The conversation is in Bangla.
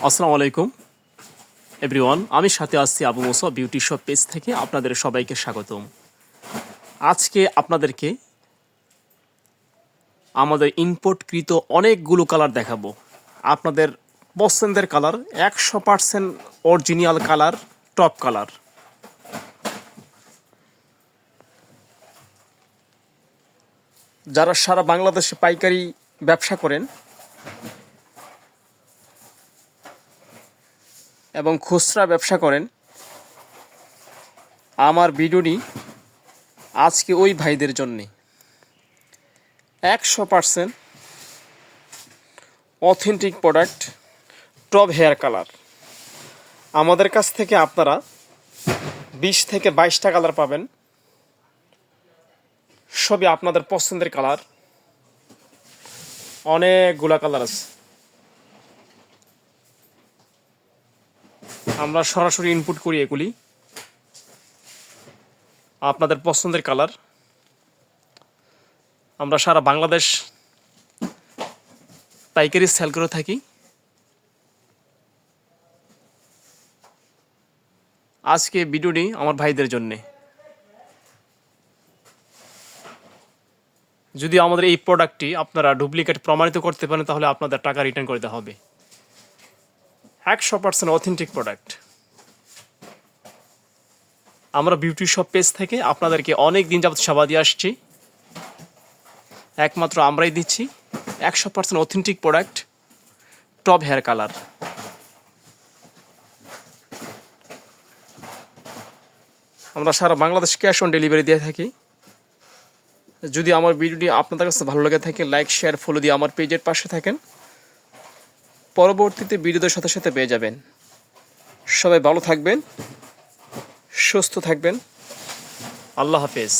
আসসালামু আলাইকুম এভরিওয়ান, আমি সাথে আসছি আবু মুসা বিউটি শপ পেজ থেকে। আপনাদের সবাইকে স্বাগতম। আজকে আপনাদেরকে আমাদের ইম্পোর্টকৃত অনেকগুলো কালার দেখাবো। আপনাদের পছন্দের colour, 100% original colour, top colour. যারা সারা বাংলাদেশে পাইকারি ব্যবসা করেন এবং খুচরা ব্যবসা করেন, আমার ভিডিওটি আজকে ওই ভাইদের জন্যে। 100% authentic product, top hair colour. আমাদের কাছ থেকে আপনারা 20 থেকে 22টা কালার পাবেন, সবই আপনাদের পছন্দের কালার। অনেকগুলা কালার আছে। আমরা সরাসরি ইনপুট করি এগুলি, আপনাদের পছন্দের কালার। আমরা সারা বাংলাদেশ পাইকারি সেল করে থাকি। আজকে ভিডিওটি আমার ভাইদের জন্যে। যদি আমাদের এই প্রোডাক্টটি আপনারা ডুপ্লিকেট প্রমাণিত করতে পারেন, তাহলে আপনাদের টাকা রিটার্ন করতে হবে। 100% অথেন্টিক প্রোডাক্ট। আমরা বিউটি শপ পেজ থেকে আপনাদেরকে অনেক দিন যাবত সেবা দিয়ে আসছি। একমাত্র আমরাই দিচ্ছি 100% authentic product, top hair colour. আমরা সারা বাংলাদেশ ক্যাশ অন ডেলিভারি দিয়ে থাকি। যদি আমার ভিডিওটি আপনাদের কাছে ভালো লাগে থাকে, লাইক, শেয়ার, ফলো দিয়ে আমার পেজের পাশে থাকেন। পরবর্তীতে ভিডিওদের সাথে সাথে পেয়ে যাবেন। সবাই ভালো থাকবেন, সুস্থ থাকবেন। আল্লাহ হাফেজ।